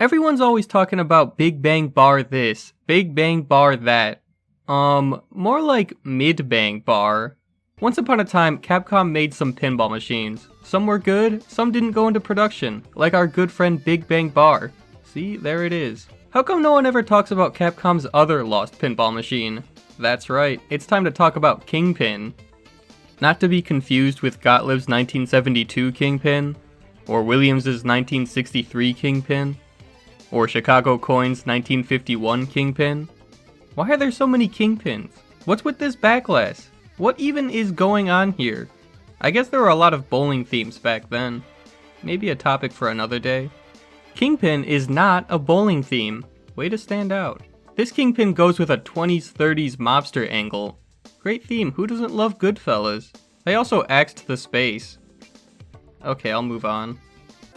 Everyone's always talking about Big Bang Bar this, Big Bang Bar that. More like Mid Bang Bar. Once upon a time, Capcom made some pinball machines. Some were good, some didn't go into production, like our good friend Big Bang Bar. See, there it is. How come no one ever talks about Capcom's other lost pinball machine? That's right, it's time to talk about Kingpin. Not to be confused with Gottlieb's 1972 Kingpin, or Williams' 1963 Kingpin, or Chicago Coin's 1951 Kingpin. Why are there so many Kingpins? What's with this backlash? What even is going on here? I guess there were a lot of bowling themes back then. Maybe a topic for another day. Kingpin is not a bowling theme. Way to stand out. This Kingpin goes with a 20s, 30s mobster angle. Great theme, who doesn't love Goodfellas? They also axed the space. Okay, I'll move on.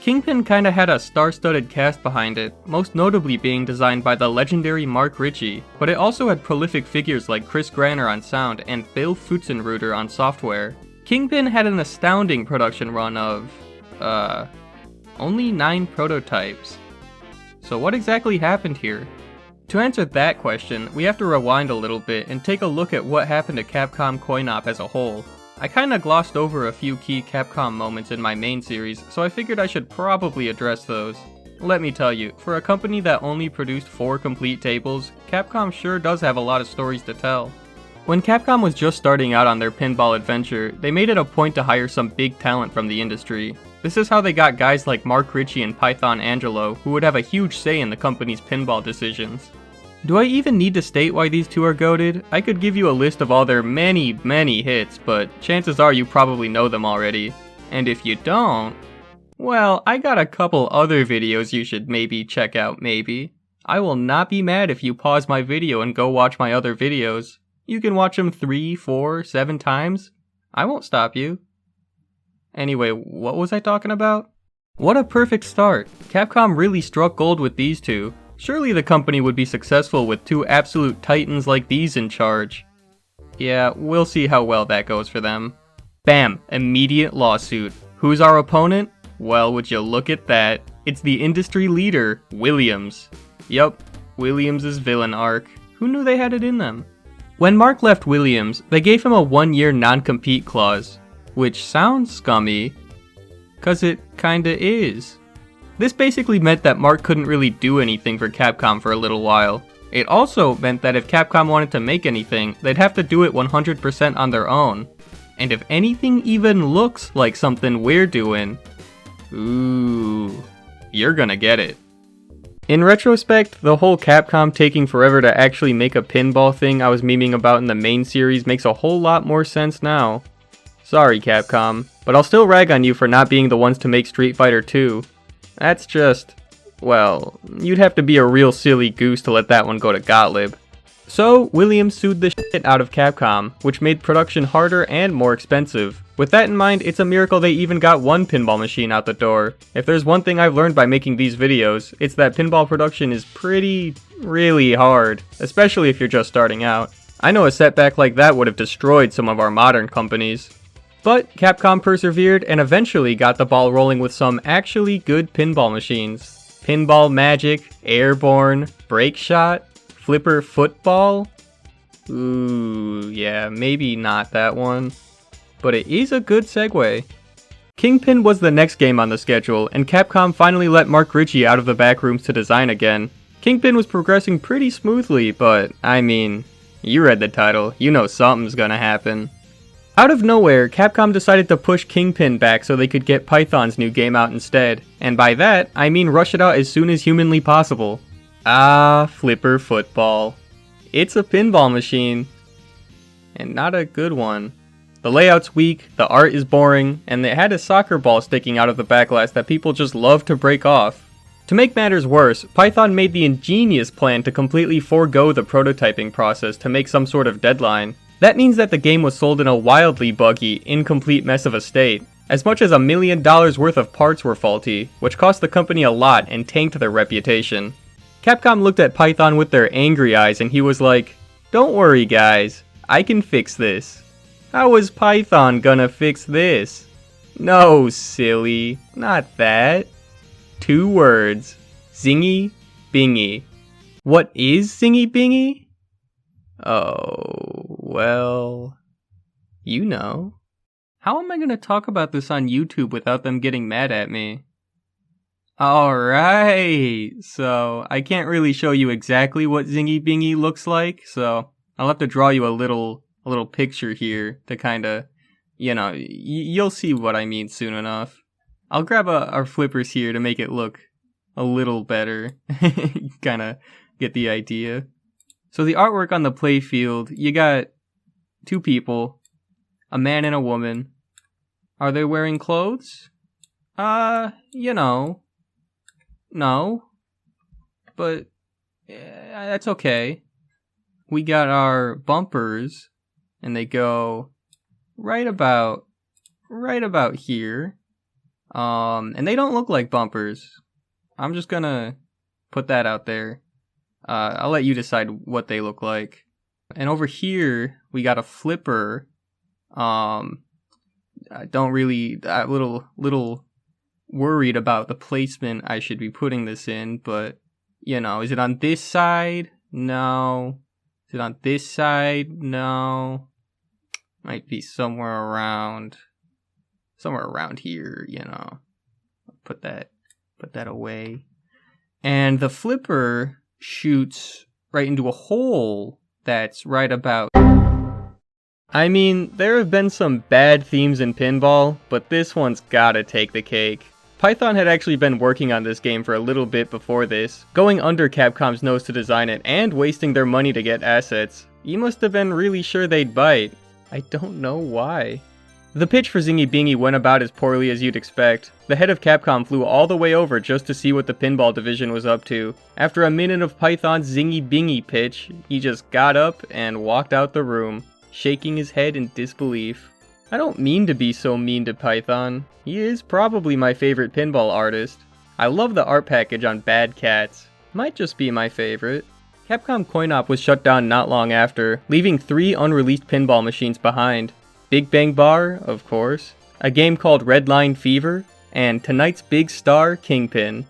Kingpin kinda had a star-studded cast behind it, most notably being designed by the legendary Mark Ritchie, but it also had prolific figures like Chris GRANNER on sound and Bill Futzenreuter on software. Kingpin had an astounding production run of, only 9 prototypes. So what exactly happened here? To answer that question, we have to rewind a little bit and take a look at what happened to Capcom Coin-Op as a whole. I kinda glossed over a few key Capcom moments in my main series, so I figured I should probably address those. Let me tell you, for a company that only produced 4 complete tables, Capcom sure does have a lot of stories to tell. When Capcom was just starting out on their pinball adventure, they made it a point to hire some big talent from the industry. This is how they got guys like Mark Ritchie and Python Angelo, who would have a huge say in the company's pinball decisions. Do I even need to state why these two are goated? I could give you a list of all their many hits, but chances are you probably know them already. And if you don't, well, I got a couple other videos you should maybe check out maybe. I will not be mad if you pause my video and go watch my other videos. You can watch them 3, 4, 7 times. I won't stop you. Anyway, what was I talking about? What a perfect start. Capcom really struck gold with these two. Surely the company would be successful with 2 absolute titans like these in charge. Yeah, we'll see how well that goes for them. Bam! Immediate lawsuit. Who's our opponent? Well, would you look at that. It's the industry leader, Williams. Yup, Williams' villain arc. Who knew they had it in them? When Mark left Williams, they gave him a 1-year non-compete clause. Which sounds scummy, cause it kinda is. This basically meant that Mark couldn't really do anything for Capcom for a little while. It also meant that if Capcom wanted to make anything, they'd have to do it 100% on their own. And if anything even looks like something we're doing, ooh, you're gonna get it. In retrospect, the whole Capcom taking forever to actually make a pinball thing I was memeing about in the main series makes a whole lot more sense now. Sorry Capcom, but I'll still rag on you for not being the ones to make Street Fighter 2. That's just, well, you'd have to be a real silly goose to let that one go to Gottlieb. So, Williams sued the shit out of Capcom, which made production harder and more expensive. With that in mind, it's a miracle they even got one pinball machine out the door. If there's one thing I've learned by making these videos, it's that pinball production is really hard, especially if you're just starting out. I know a setback like that would have destroyed some of our modern companies. But Capcom persevered and eventually got the ball rolling with some actually good pinball machines. Pinball Magic, Airborne, Break Shot, Flipper Football? Ooh, yeah, maybe not that one. But it is a good segue. Kingpin was the next game on the schedule, and Capcom finally let Mark Ritchie out of the back rooms to design again. Kingpin was progressing pretty smoothly, but, I mean, you read the title, you know something's gonna happen. Out of nowhere, Capcom decided to push Kingpin back so they could get Python's new game out instead, and by that, I mean rush it out as soon as humanly possible. Ah, Flipper Football. It's a pinball machine. And not a good one. The layout's weak, the art is boring, and it had a soccer ball sticking out of the backlash that people just love to break off. To make matters worse, Python made the ingenious plan to completely forego the prototyping process to make some sort of deadline. That means that the game was sold in a wildly buggy, incomplete mess of a state. As much as $1 million worth of parts were faulty, which cost the company a lot and tanked their reputation. Capcom looked at Python with their angry eyes and he was like, "Don't worry guys, I can fix this." How is Python gonna fix this? No, silly, not that. 2 words. Zingy Bingy. What is Zingy Bingy? Oh, well, you know. How am I going to talk about this on YouTube without them getting mad at me? Alright, so I can't really show you exactly what Zingy Bingy looks like, so I'll have to draw you a little picture here to kinda, you'll see what I mean soon enough. I'll grab our flippers here to make it look a little better, kinda get the idea. So the artwork on the playfield, you got two people, a man and a woman. Are they wearing clothes? No, but that's okay. We got our bumpers, and they go right about here. And they don't look like bumpers. I'm just gonna put that out there. I'll let you decide what they look like. And over here, we got a flipper. I don't really, a little worried about the placement I should be putting this in, but is it on this side? No. Is it on this side? No. Might be somewhere around here, Put that away. And the flipper shoots right into a hole that's right about. I mean, there have been some bad themes in pinball, but this one's gotta take the cake. Python had actually been working on this game for a little bit before this, going under Capcom's nose to design it and wasting their money to get assets. You must have been really sure they'd bite. I don't know why. The pitch for Zingy Bingy went about as poorly as you'd expect. The head of Capcom flew all the way over just to see what the pinball division was up to. After a minute of Python's Zingy Bingy pitch, he just got up and walked out the room, shaking his head in disbelief. I don't mean to be so mean to Python. He is probably my favorite pinball artist. I love the art package on Bad Cats. Might just be my favorite. Capcom Coin-Op was shut down not long after, leaving 3 unreleased pinball machines behind. Big Bang Bar, of course, a game called Red Line Fever, and tonight's big star, Kingpin.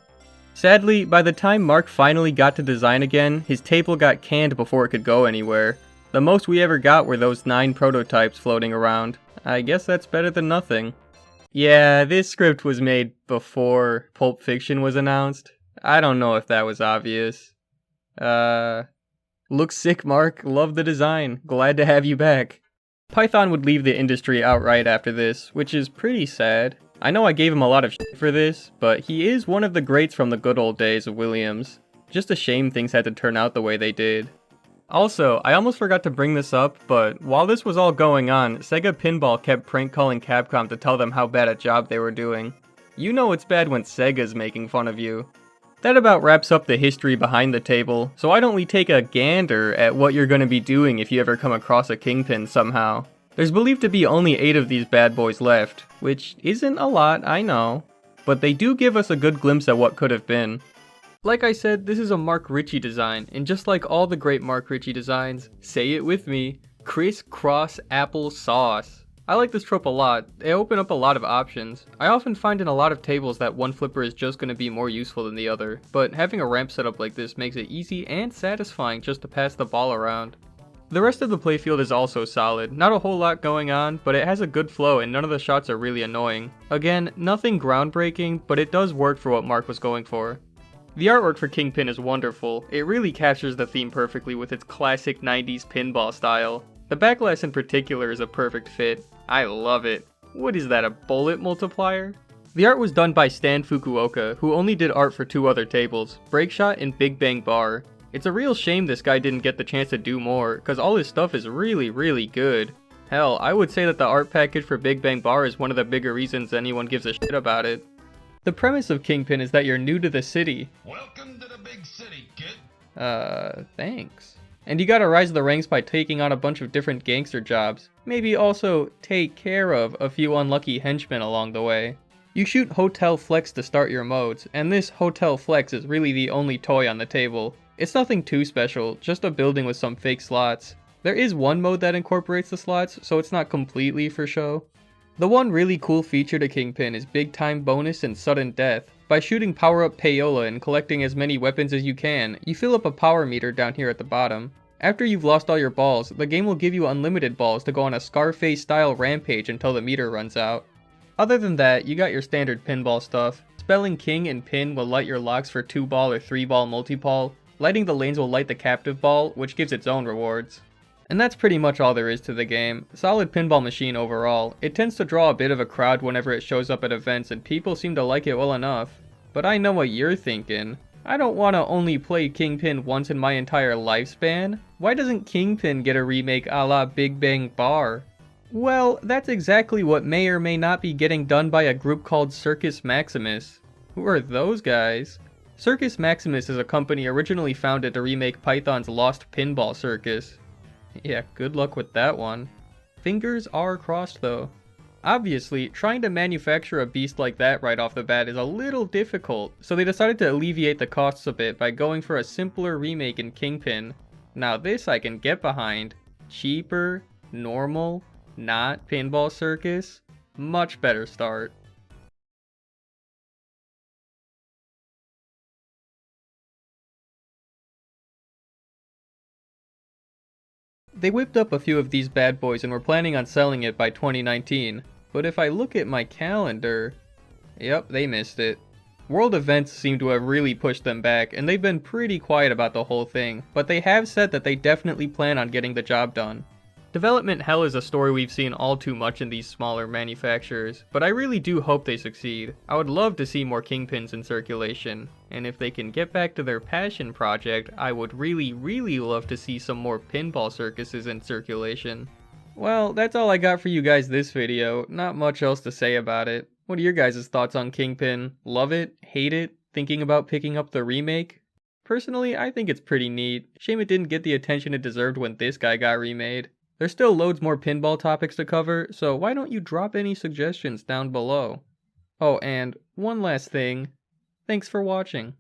Sadly, by the time Mark finally got to design again, his table got canned before it could go anywhere. The most we ever got were those 9 prototypes floating around. I guess that's better than nothing. Yeah, this script was made before Pulp Fiction was announced. I don't know if that was obvious. Looks sick, Mark. Love the design. Glad to have you back. Python would leave the industry outright after this, which is pretty sad. I know I gave him a lot of shit for this, but he is one of the greats from the good old days of Williams. Just a shame things had to turn out the way they did. Also, I almost forgot to bring this up, but while this was all going on, Sega Pinball kept prank calling Capcom to tell them how bad a job they were doing. You know it's bad when Sega's making fun of you. That about wraps up the history behind the table, so why don't we take a gander at what you're going to be doing if you ever come across a Kingpin somehow. There's believed to be only 8 of these bad boys left, which isn't a lot, I know, but they do give us a good glimpse at what could have been. Like I said, this is a Mark Ritchie design, and just like all the great Mark Ritchie designs, say it with me, crisscross apple sauce. I like this trope a lot. They open up a lot of options. I often find in a lot of tables that one flipper is just going to be more useful than the other, but having a ramp setup like this makes it easy and satisfying just to pass the ball around. The rest of the playfield is also solid. Not a whole lot going on, but it has a good flow and none of the shots are really annoying. Again, nothing groundbreaking, but it does work for what Mark was going for. The artwork for Kingpin is wonderful. It really captures the theme perfectly with its classic 90s pinball style. The backlash in particular is a perfect fit. I love it. What is that, a bullet multiplier? The art was done by Stan Fukuoka, who only did art for 2 other tables, Breakshot and Big Bang Bar. It's a real shame this guy didn't get the chance to do more, cause all his stuff is really good. Hell, I would say that the art package for Big Bang Bar is one of the bigger reasons anyone gives a shit about it. The premise of Kingpin is that you're new to the city. Welcome to the big city, kid. Thanks. And you gotta rise the ranks by taking on a bunch of different gangster jobs. Maybe also take care of a few unlucky henchmen along the way. You shoot Hotel Flex to start your modes, and this Hotel Flex is really the only toy on the table. It's nothing too special, just a building with some fake slots. There is one mode that incorporates the slots, so it's not completely for show. The one really cool feature to Kingpin is Big Time Bonus and Sudden Death. By shooting power-up payola and collecting as many weapons as you can, you fill up a power meter down here at the bottom. After you've lost all your balls, the game will give you unlimited balls to go on a Scarface-style rampage until the meter runs out. Other than that, you got your standard pinball stuff. Spelling king and pin will light your locks for 2-ball or 3-ball multi-ball. Lighting the lanes will light the captive ball, which gives its own rewards. And that's pretty much all there is to the game. Solid pinball machine overall. It tends to draw a bit of a crowd whenever it shows up at events and people seem to like it well enough. But I know what you're thinking. I don't want to only play Kingpin once in my entire lifespan. Why doesn't Kingpin get a remake a la Big Bang Bar? Well, that's exactly what may or may not be getting done by a group called Circus Maximus. Who are those guys? Circus Maximus is a company originally founded to remake Python's Lost Pinball Circus. Yeah, good luck with that one. Fingers are crossed though. Obviously, trying to manufacture a beast like that right off the bat is a little difficult, so they decided to alleviate the costs a bit by going for a simpler remake in Kingpin. Now this I can get behind. Cheaper, normal, not Pinball Circus. Much better start. They whipped up a few of these bad boys and were planning on selling it by 2019. But if I look at my calendar, yep, they missed it. World events seem to have really pushed them back, and they've been pretty quiet about the whole thing, but they have said that they definitely plan on getting the job done. Development hell is a story we've seen all too much in these smaller manufacturers, but I really do hope they succeed. I would love to see more Kingpins in circulation, and if they can get back to their passion project, I would really love to see some more pinball circuses in circulation. Well, that's all I got for you guys this video. Not much else to say about it. What are your guys' thoughts on Kingpin? Love it? Hate it? Thinking about picking up the remake? Personally, I think it's pretty neat. Shame it didn't get the attention it deserved when this guy got remade. There's still loads more pinball topics to cover, so why don't you drop any suggestions down below? Oh, and one last thing. Thanks for watching.